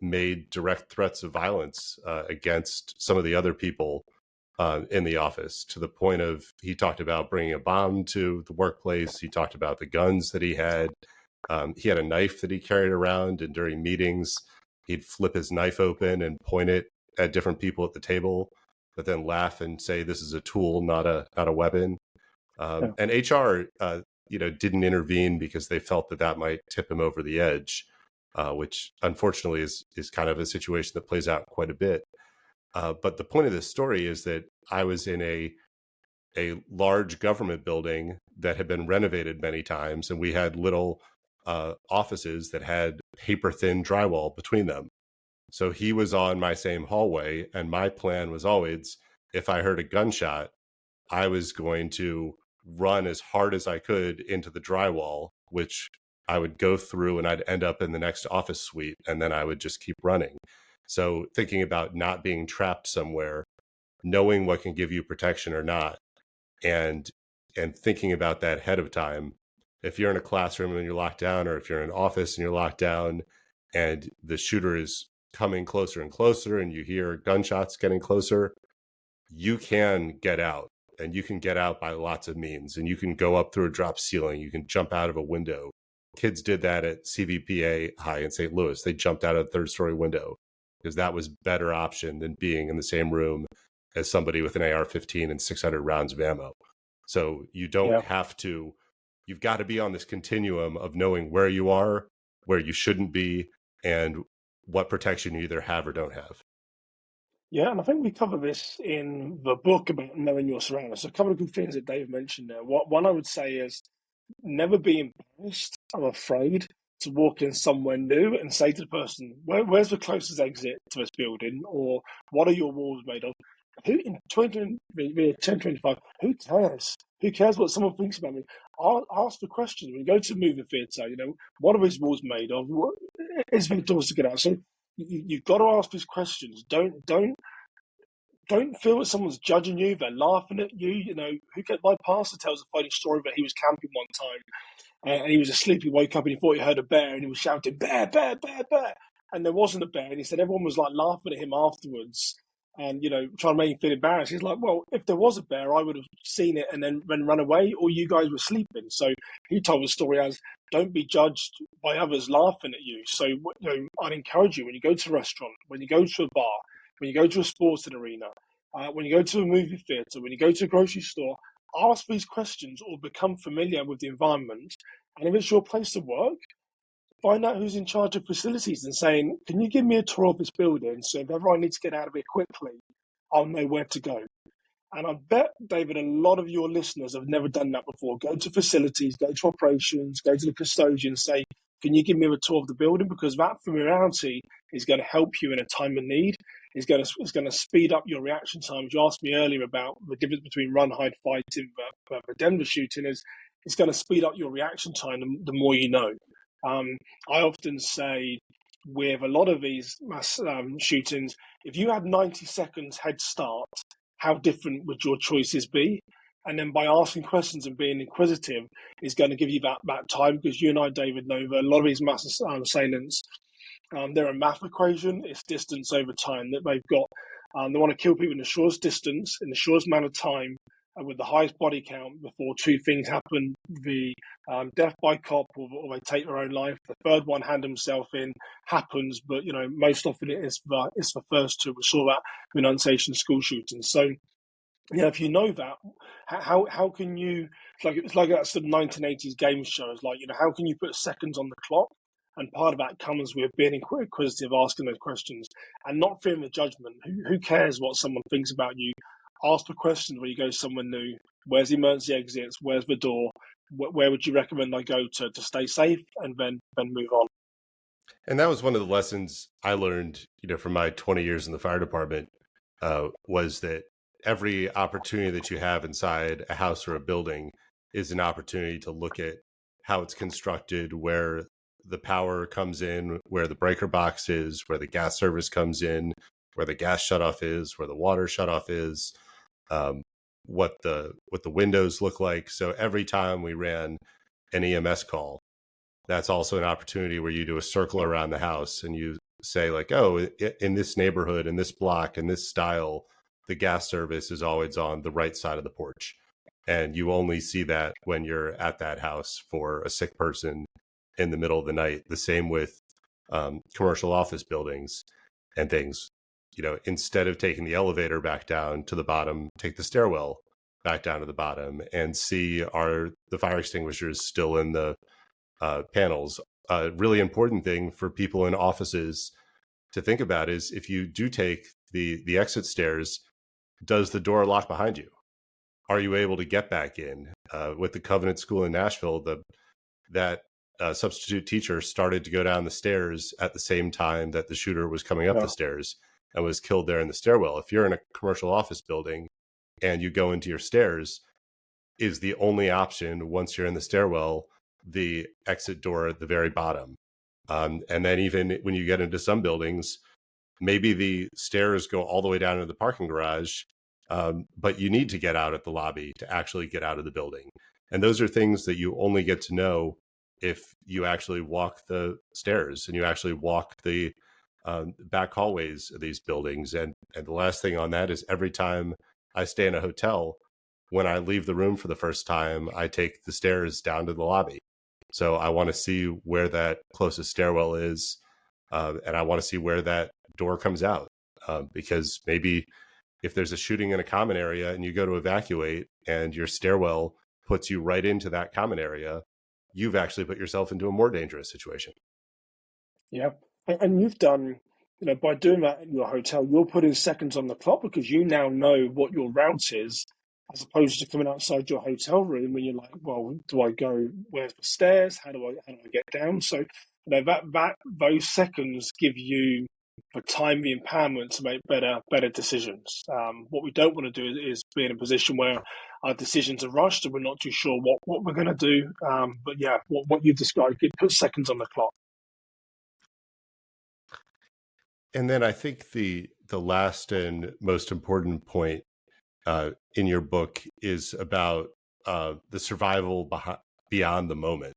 made direct threats of violence against some of the other people in the office, to the point of he talked about bringing a bomb to the workplace. He talked about the guns that he had. He had a knife that he carried around, and during meetings, he'd flip his knife open and point it at different people at the table, but then laugh and say, "This is a tool, not a weapon." And HR, didn't intervene because they felt that might tip him over the edge. Which unfortunately is kind of a situation that plays out quite a bit. But the point of this story is that I was in a large government building that had been renovated many times, and we had little offices that had paper thin drywall between them. So he was on my same hallway, and my plan was always, if I heard a gunshot, I was going to run as hard as I could into the drywall, which I would go through and I'd end up in the next office suite, and then I would just keep running. So thinking about not being trapped somewhere, knowing what can give you protection or not, and thinking about that ahead of time. If you're in a classroom and you're locked down, or if you're in an office and you're locked down and the shooter is coming closer and closer and you hear gunshots getting closer, you can get out, and you can get out by lots of means. And you can go up through a drop ceiling, you can jump out of a window. Kids did that at CVPA High in St. Louis. They jumped out of a third-story window because that was a better option than being in the same room as somebody with an AR-15 and 600 rounds of ammo. So you don't Yeah. have to, you've got to be on this continuum of knowing where you are, where you shouldn't be, and what protection you either have or don't have. Yeah, and I think we cover this in the book about knowing your surroundings. So a couple of good things that Dave mentioned there. One I would say is never be embarrassed or afraid to walk in somewhere new and say to the person, where's the closest exit to this building? Or what are your walls made of? Who in 2025, who cares? Who cares what someone thinks about me? Ask the questions. When you go to a movie theatre, what are these walls made of? What is there doors to get out? So you've got to ask these questions. Don't feel that someone's judging you. They're laughing at you. My pastor tells a funny story that he was camping one time and he was asleep. He woke up and he thought he heard a bear and he was shouting, "Bear, bear, bear, bear." And there wasn't a bear. And he said everyone was like laughing at him afterwards and, trying to make him feel embarrassed. He's like, well, if there was a bear, I would have seen it and then run away, or you guys were sleeping. So he told the story as, don't be judged by others laughing at you. So, I'd encourage you when you go to a restaurant, when you go to a bar, when you go to a sporting arena, when you go to a movie theatre, when you go to a grocery store, ask these questions or become familiar with the environment. And if it's your place to work, find out who's in charge of facilities and saying, can you give me a tour of this building? So if ever I need to get out of it quickly, I'll know where to go. And I bet, David, a lot of your listeners have never done that before. Go to facilities, go to operations, go to the custodian, say, can you give me a tour of the building? Because that familiarity is going to help you in a time of need. It's going to speed up your reaction times. You asked me earlier about the difference between run, hide, fight in the Denver shooting. It's going to speed up your reaction time the more you know. I often say with a lot of these mass shootings, if you had 90 seconds head start, how different would your choices be? And then by asking questions and being inquisitive is going to give you that time, because you and I, David, know that a lot of these mass assailants, they're a math equation. It's distance over time that they've got. They want to kill people in the shortest distance, in the shortest amount of time, with the highest body count before two things happen: the death by cop, or they take their own life. The third one, hand himself in, happens, but most often it's the first two. We saw that with Annunciation school shootings. So if you know that, how can you? It's like that sort of 1980s game shows. Like, how can you put seconds on the clock? And part of that comes with being inquisitive, asking those questions, and not fearing the judgment. Who cares what someone thinks about you? Ask the questions when you go somewhere new. Where's the emergency exits? Where's the door? Where would you recommend I go to stay safe? And then move on. And that was one of the lessons I learned, from my 20 years in the fire department, was that every opportunity that you have inside a house or a building is an opportunity to look at how it's constructed, where the power comes in, where the breaker box is, where the gas service comes in, where the gas shutoff is, where the water shutoff is, what the windows look like. So every time we ran an EMS call, that's also an opportunity where you do a circle around the house and you say, like, oh, in this neighborhood, in this block, in this style, the gas service is always on the right side of the porch. And you only see that when you're at that house for a sick person in the middle of the night. The same with commercial office buildings and things. Instead of taking the elevator back down to the bottom, take the stairwell back down to the bottom and see, are the fire extinguishers still in the panels. A really important thing for people in offices to think about is, if you do take the exit stairs, does the door lock behind you? Are you able to get back in? With the Covenant School in Nashville, that substitute teacher started to go down the stairs at the same time that the shooter was coming up the stairs and was killed there in the stairwell. If you're in a commercial office building and you go into your stairs, is the only option, once you're in the stairwell, the exit door at the very bottom. And then even when you get into some buildings, maybe the stairs go all the way down to the parking garage, but you need to get out at the lobby to actually get out of the building. And those are things that you only get to know if you actually walk the stairs and you actually walk the back hallways of these buildings. And the last thing on that is, every time I stay in a hotel, when I leave the room for the first time, I take the stairs down to the lobby. So I want to see where that closest stairwell is, and I want to see where that door comes out, because maybe if there's a shooting in a common area and you go to evacuate and your stairwell puts you right into that common area, you've actually put yourself into a more dangerous situation. Yeah. And you've done, by doing that in your hotel, you're putting seconds on the clock because you now know what your route is, as opposed to coming outside your hotel room when you're like, well, do I go, where's the stairs? How do I get down? So, that those seconds give you the time, the empowerment to make better decisions. What we don't want to do is be in a position where our decisions are rushed and we're not too sure what we're going to do. But yeah, what you've described, it puts seconds on the clock. And then I think the last and most important point in your book is about the survival beyond the moment.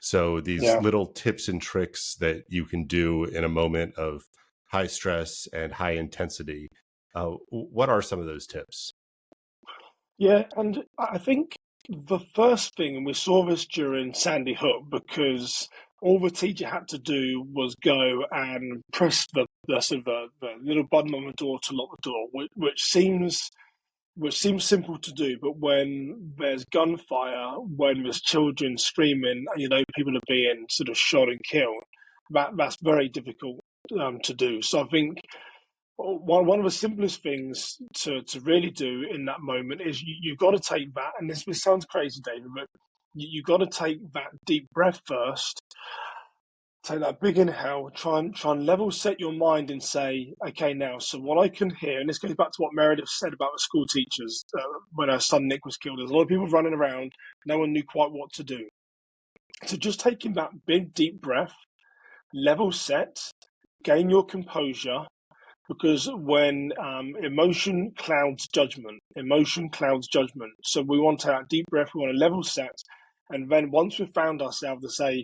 So these little tips and tricks that you can do in a moment of high stress and high intensity. What are some of those tips? Yeah, and I think the first thing, and we saw this during Sandy Hook, because all the teacher had to do was go and press the sort of the little button on the door to lock the door, which seems simple to do, but when there's gunfire, when there's children screaming, people are being sort of shot and killed, that's very difficult to do. So I think one of the simplest things to really do in that moment is you've got to take that, and this sounds crazy, David, but you've got to take that deep breath first. Take that big inhale, try and level set your mind and say, okay, now, so what I can hear, and this goes back to what Meredith said about the school teachers when her son Nick was killed. There's a lot of people running around, no one knew quite what to do. So just taking that big, deep breath, level set, gain your composure, because when emotion clouds judgment. So we want to have deep breath, we want to level set, and then once we've found ourselves to say,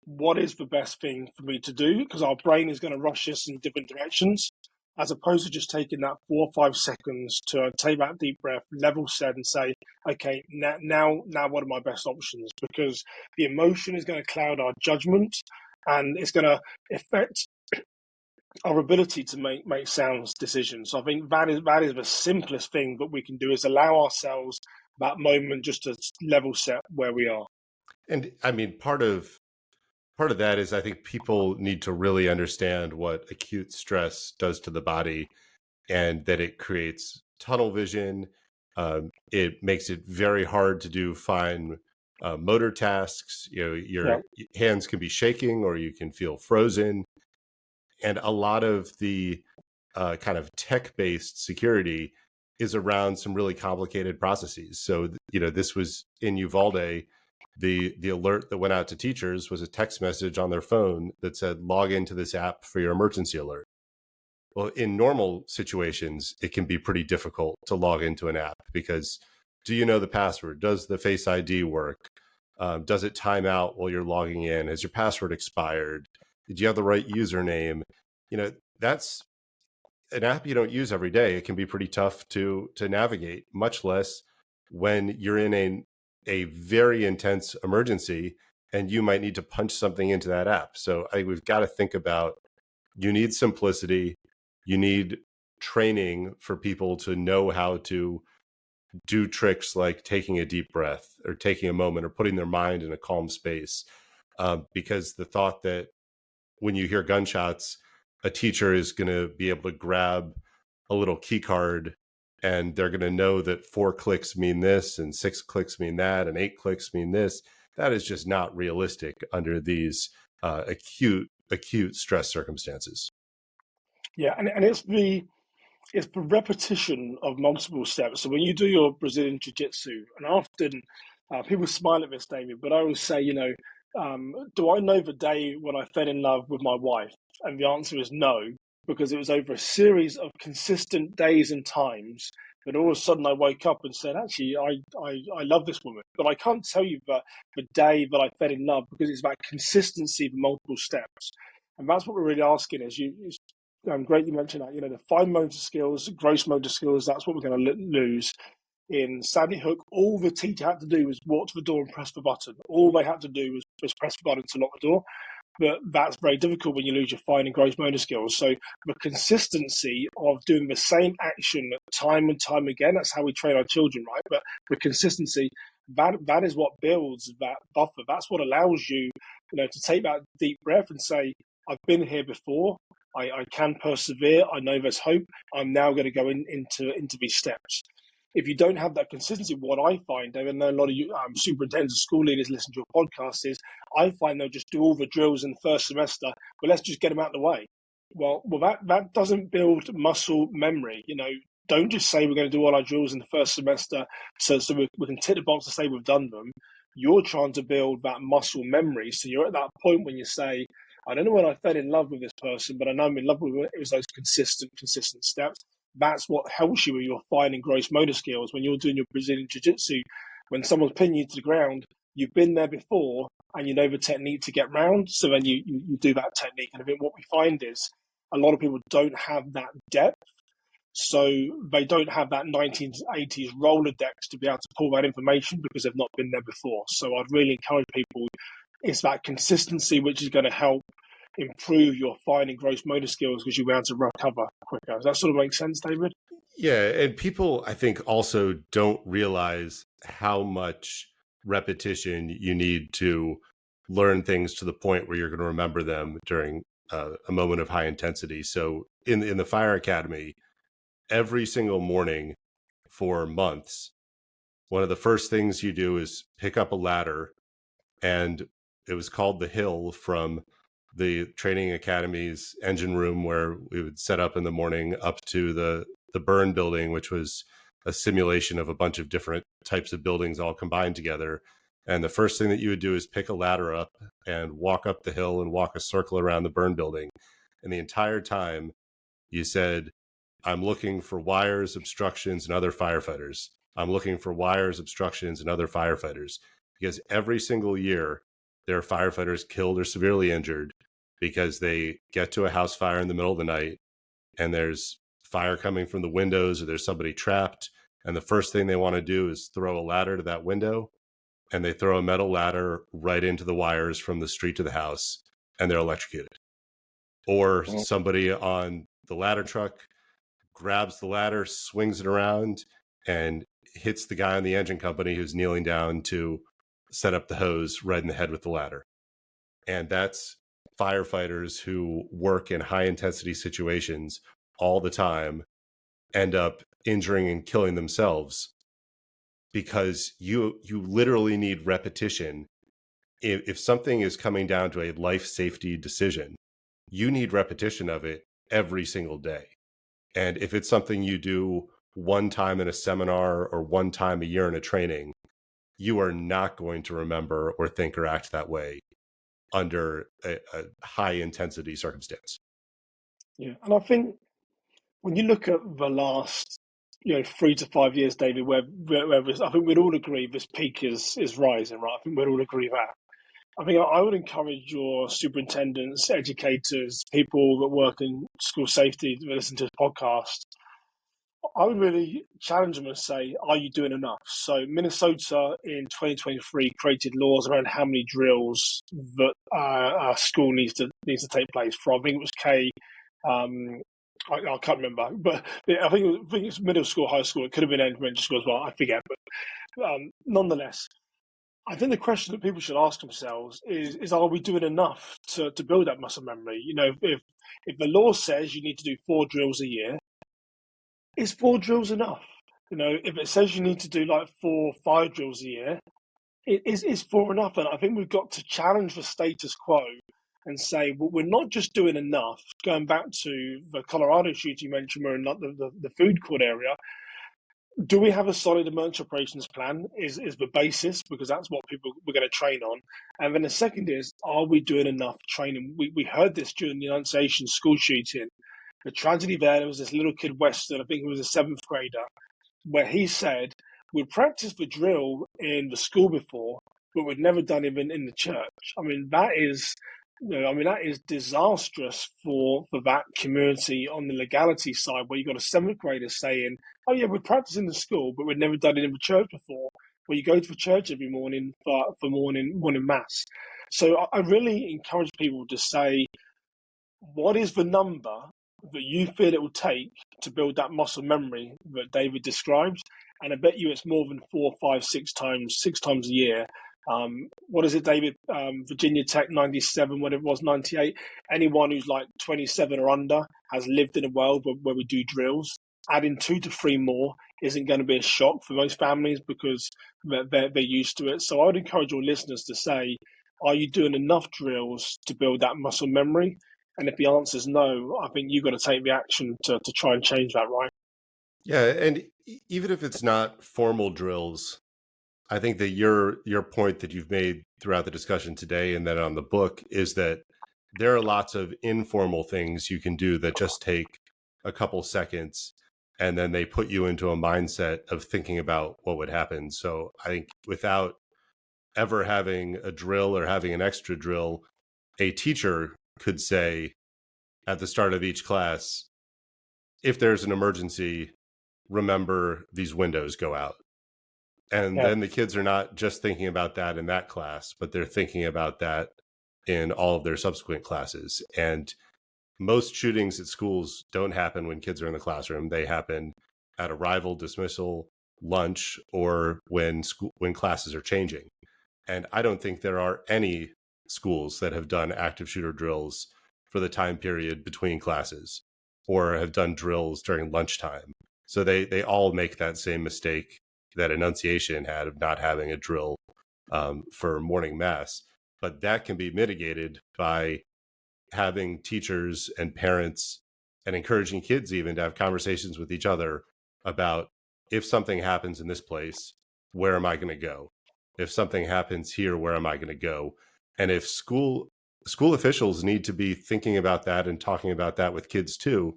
what is the best thing for me to do? Because our brain is going to rush us in different directions, as opposed to just taking that 4 or 5 seconds to take that deep breath, level set, and say, okay, now what are my best options? Because the emotion is going to cloud our judgment, and it's going to affect our ability to make sound decisions. So I think that is the simplest thing that we can do, is allow ourselves that moment just to level set where we are. And I mean, part of that is I think people need to really understand what acute stress does to the body, and that it creates tunnel vision. It makes it very hard to do fine motor tasks. Your hands can be shaking, or you can feel frozen. And a lot of the kind of tech-based security is around some really complicated processes. So, this was in Uvalde. The alert that went out to teachers was a text message on their phone that said, log into this app for your emergency alert. Well, in normal situations, it can be pretty difficult to log into an app because do you know the password? Does the Face ID work? Does it time out while you're logging in? Has your password expired? Did you have the right username? That's an app you don't use every day. It can be pretty tough to navigate, much less when you're in a very intense emergency and you might need to punch something into that app. So I think we've got to think about, you need simplicity. You need training for people to know how to do tricks like taking a deep breath or taking a moment or putting their mind in a calm space. Because the thought that when you hear gunshots, a teacher is going to be able to grab a little key card and they're going to know that 4 clicks mean this and 6 clicks mean that and 8 clicks mean this. That is just not realistic under these acute stress circumstances. Yeah, and it's the repetition of multiple steps. So when you do your Brazilian Jiu-Jitsu, and often people smile at this, David, but I always say, do I know the day when I fell in love with my wife? And the answer is no, because it was over a series of consistent days and times that all of a sudden I woke up and said, actually, I love this woman. But I can't tell you the day that I fell in love, because it's about consistency of multiple steps. And that's what we're really asking is, great you mentioned that, the fine motor skills, gross motor skills, that's what we're going to lose. In Sandy Hook, all the teacher had to do was walk to the door and press the button. All they had to do was press the button to lock the door. but that's very difficult when you lose your fine and gross motor skills. So the consistency of doing the same action time and time again, that's how we train our children, right? But the consistency, that is what builds that buffer. That's what allows you, to take that deep breath and say, I've been here before. I can persevere. I know there's hope. I'm now going to go into these steps. If you don't have that consistency, what I find, David, and a lot of you superintendents and school leaders listen to your podcast, is I find they'll just do all the drills in the first semester, but let's just get them out of the way. Well, that doesn't build muscle memory. Don't just say we're going to do all our drills in the first semester so we can tick the box to say we've done them. You're trying to build that muscle memory. So you're at that point when you say, I don't know when I fell in love with this person, but I know I'm in love with it. It was those consistent steps. That's what helps you with your fine and gross motor skills. When you're doing your Brazilian Jiu-Jitsu, when someone's pinning you to the ground, you've been there before and you know the technique to get round. So then you do that technique. And I think what we find is a lot of people don't have that depth. So they don't have that 1980s Rolodex to be able to pull that information because they've not been there before. So I'd really encourage people, it's that consistency which is going to help improve your fine and gross motor skills because you'll be able to recover quicker. Does that sort of make sense, David? Yeah, and people, I think, also don't realize how much repetition you need to learn things to the point where you're going to remember them during a moment of high intensity. So in the fire academy, every single morning for months, one of the first things you do is pick up a ladder, and it was called the Hill from the training academy's engine room, where we would set up in the morning, up to the burn building, which was a simulation of a bunch of different types of buildings all combined together. And the first thing that you would do is pick a ladder up and walk up the hill and walk a circle around the burn building. And the entire time you said, I'm looking for wires, obstructions, and other firefighters. I'm looking for wires, obstructions, and other firefighters. Because every single year there are firefighters killed or severely injured because they get to a house fire in the middle of the night and there's fire coming from the windows, or there's somebody trapped. And the first thing they want to do is throw a ladder to that window, and they throw a metal ladder right into the wires from the street to the house, and they're electrocuted. Or somebody on the ladder truck grabs the ladder, swings it around, and hits the guy in the engine company who's kneeling down to set up the hose right in the head with the ladder. And that's firefighters who work in high intensity situations all the time end up injuring and killing themselves because you literally need repetition. If something is coming down to a life safety decision, you need repetition of it every single day. And if it's something you do one time in a seminar or one time a year in a training, you are not going to remember or think or act that way under a high intensity circumstance. Yeah, and I think when you look at the last 3 to 5 years, David, where I think we'd all agree this peak is rising, right? I think we'd all agree that. I think I would encourage your superintendents, educators, people that work in school safety to listen to this podcast. I would really challenge them and say, are you doing enough? So Minnesota in 2023 created laws around how many drills that our school needs to take place from. I think it was K. I can't remember, but I think it's middle school, high school. It could have been elementary school as well. I forget, but nonetheless, I think the question that people should ask themselves is are we doing enough to build that muscle memory? If the law says you need to do 4 drills a year, is 4 drills enough? If it says you need to do like 4, 5 drills a year, is 4 enough? And I think we've got to challenge the status quo and say, well, we're not just doing enough. Going back to the Colorado shooting you mentioned, we're in the food court area. Do we have a solid emergency operations plan is the basis, because that's what people we're going to train on. And then the second is, are we doing enough training? We heard this during the United Nations school shooting. The tragedy there was this little kid, Weston, I think he was a 7th grader, where he said, we practiced the drill in the school before, but we'd never done it in the church. I mean, that is disastrous for that community on the legality side, where you've got a 7th grader saying, oh yeah, we practice in the school, but we'd never done it in the church before. Well, you go to the church every morning for morning mass. So I really encourage people to say, what is the number that you feel it will take to build that muscle memory that David describes? And I bet you it's more than 4, 5, 6 times a year. What is it, David? Virginia Tech 97, what it was, 98. Anyone who's like 27 or under has lived in a world where we do drills. Adding 2 to 3 more isn't going to be a shock for most families because they're used to it. So I would encourage all listeners to say, are you doing enough drills to build that muscle memory? And if the answer is no, I think you've got to take the action to try and change that, right? Yeah, and even if it's not formal drills, I think that your point that you've made throughout the discussion today and then on the book is that there are lots of informal things you can do that just take a couple seconds, and then they put you into a mindset of thinking about what would happen. So I think without ever having a drill or having an extra drill, a teacher could say at the start of each class, if there's an emergency, remember these windows go out. And Yeah. then the kids are not just thinking about that in that class, but they're thinking about that in all of their subsequent classes. And most shootings at schools don't happen when kids are in the classroom. They happen at arrival, dismissal, lunch, or when classes are changing. And I don't think there are any schools that have done active shooter drills for the time period between classes or have done drills during lunchtime. So they all make that same mistake that Annunciation had of not having a drill for morning mass. But that can be mitigated by having teachers and parents and encouraging kids even to have conversations with each other about, if something happens in this place, where am I going to go? If something happens here, where am I going to go? And if school officials need to be thinking about that and talking about that with kids too,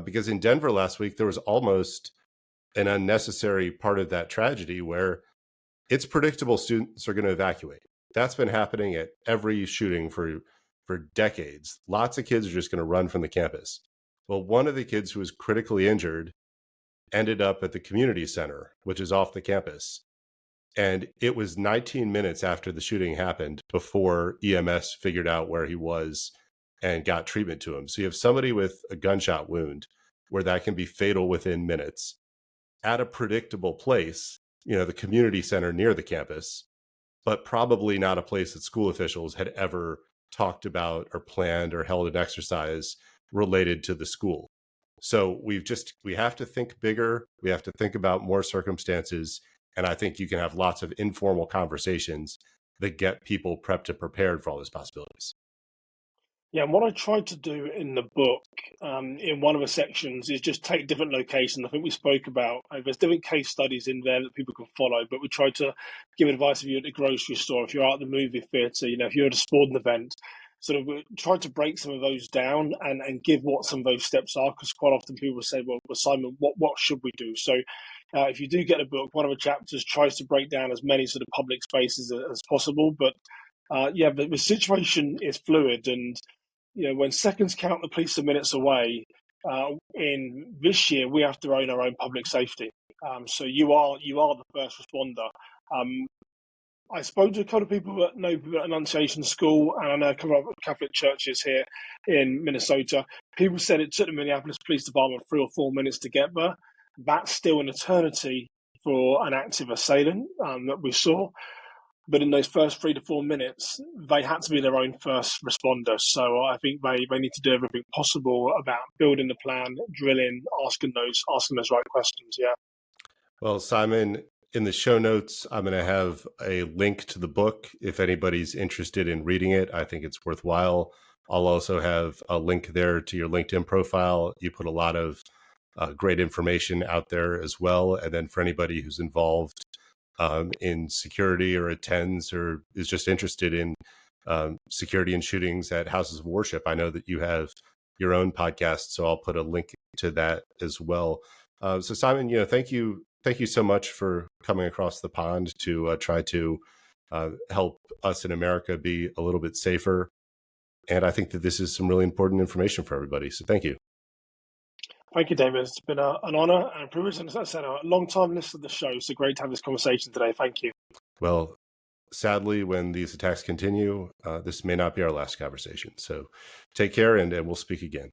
because in Denver last week, there was almost an unnecessary part of that tragedy where it's predictable students are going to evacuate. That's been happening at every shooting for decades. Lots of kids are just going to run from the campus. Well, one of the kids who was critically injured ended up at the community center, which is off the campus. And it was 19 minutes after the shooting happened before EMS figured out where he was and got treatment to him. So you have somebody with a gunshot wound where that can be fatal within minutes at a predictable place, the community center near the campus, but probably not a place that school officials had ever talked about or planned or held an exercise related to the school. So we have to think bigger. We have to think about more circumstances. And I think you can have lots of informal conversations that get people prepped and prepared for all those possibilities. Yeah, and what I tried to do in the book, in one of the sections, is just take different locations. I think we spoke about, there's different case studies in there that people can follow, but we tried to give advice if you're at the grocery store, if you're out at the movie theatre, if you're at a sporting event, sort of tried to break some of those down and give what some of those steps are, because quite often people say, well, Simon, what should we do? So if you do get a book, one of the chapters tries to break down as many sort of public spaces as possible, but the situation is fluid, and when seconds count, the police are minutes away. In this year, we have to own our own public safety. So you are the first responder. I spoke to a couple of people that know Annunciation School, and I know a couple of Catholic churches here in Minnesota. People said it took the Minneapolis Police Department 3 or 4 minutes to get there. That's still an eternity for an active assailant that we saw. But in those first 3 to 4 minutes, they had to be their own first responder. So I think they need to do everything possible about building the plan, drilling, asking those right questions. Yeah. Well, Simon, in the show notes, I'm going to have a link to the book if anybody's interested in reading it. I think it's worthwhile. I'll also have a link there to your LinkedIn profile. You put a lot of great information out there as well. And then for anybody who's involved in security or attends or is just interested in security and shootings at houses of worship, I know that you have your own podcast, so I'll put a link to that as well. So Simon, thank you so much for coming across the pond to try to help us in America be a little bit safer. And I think that this is some really important information for everybody. So thank you. Thank you, David. It's been an honor and a privilege. And as I said, a long-time listener of the show. So great to have this conversation today. Thank you. Well, sadly, when these attacks continue, this may not be our last conversation. So take care, and we'll speak again.